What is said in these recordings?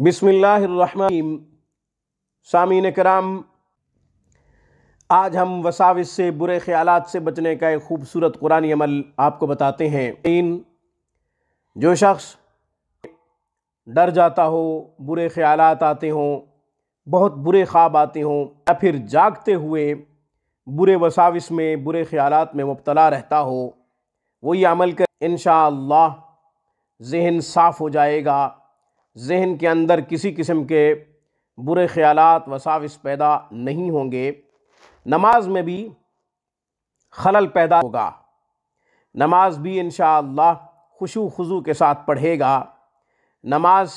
बिस्मिल्लाह अर्रहमान। सामीन कराम, आज हम वसाविस से, बुरे ख्यालात से बचने का एक खूबसूरत कुरानी अमल आपको बताते हैं। जो शख्स डर जाता हो, बुरे ख्यालात आते हों, बहुत बुरे ख्वाब आते हों, या फिर जागते हुए बुरे वसाविस में, बुरे ख्यालात में मुब्तला रहता हो, वो ये अमल कर, इंशाअल्लाह ज़हन साफ़ हो जाएगा। ज़हन के अंदर किसी किस्म के बुरे ख्यालात, वसाविस पैदा नहीं होंगे। नमाज में भी खलल पैदा होगा। नमाज भी इंशाअल्लाह खुशू खुजू के साथ पढ़ेगा। नमाज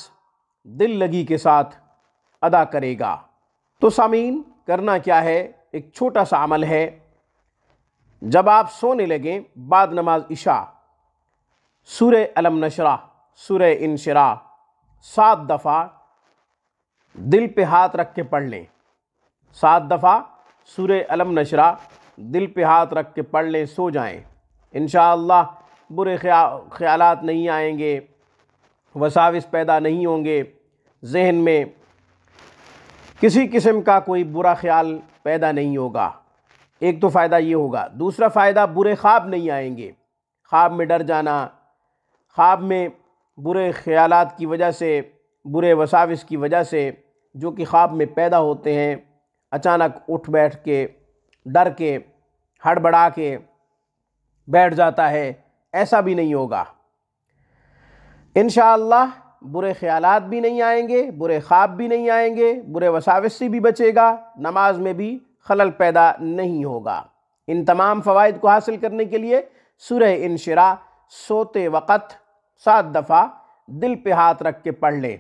दिल लगी के साथ अदा करेगा। तो सामीन, करना क्या है, एक छोटा सा अमल है। जब आप सोने लगें, बाद नमाज इशा सूरह अलम नशरा, सूरह इंशिरा 7 दफ़ा दिल पे हाथ रख के पढ़ लें। 7 दफ़ा सूरह अलम नशरा दिल पे हाथ रख के पढ़ लें, सो जाएं। इंशाअल्लाह बुरे ख्यालात नहीं आएंगे, वसाविस पैदा नहीं होंगे, ज़हन में किसी किस्म का कोई बुरा ख्याल पैदा नहीं होगा। एक तो फ़ायदा ये होगा। दूसरा फ़ायदा, बुरे ख्वाब नहीं आएंगे। ख्वाब में डर जाना, ख्वाब में बुरे ख्यालात की वजह से, बुरे वसाविस की वजह से जो कि ख्वाब में पैदा होते हैं, अचानक उठ बैठ के, डर के, हड़बड़ा के बैठ जाता है, ऐसा भी नहीं होगा। इंशाअल्लाह बुरे ख्यालात भी नहीं आएंगे, बुरे ख्वाब भी नहीं आएंगे, बुरे वसाविस से भी बचेगा, नमाज में भी खलल पैदा नहीं होगा। इन तमाम फ़वाइद को हासिल करने के लिए सूरह इंशिरा सोते वक़्त 7 दफ़ा दिल पे हाथ रख के पढ़ लें।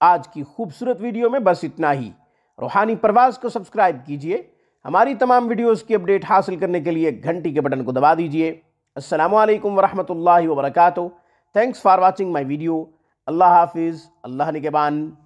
आज की खूबसूरत वीडियो में बस इतना ही। रूहानी परवाज़ को सब्सक्राइब कीजिए। हमारी तमाम वीडियोज़ की अपडेट हासिल करने के लिए घंटी के बटन को दबा दीजिए। अस्सलामु अलैकुम वरहमतुल्लाहि वबरकातुहू। Thanks for watching my video. Allah हाफिज़, अल्लाह निगहबान।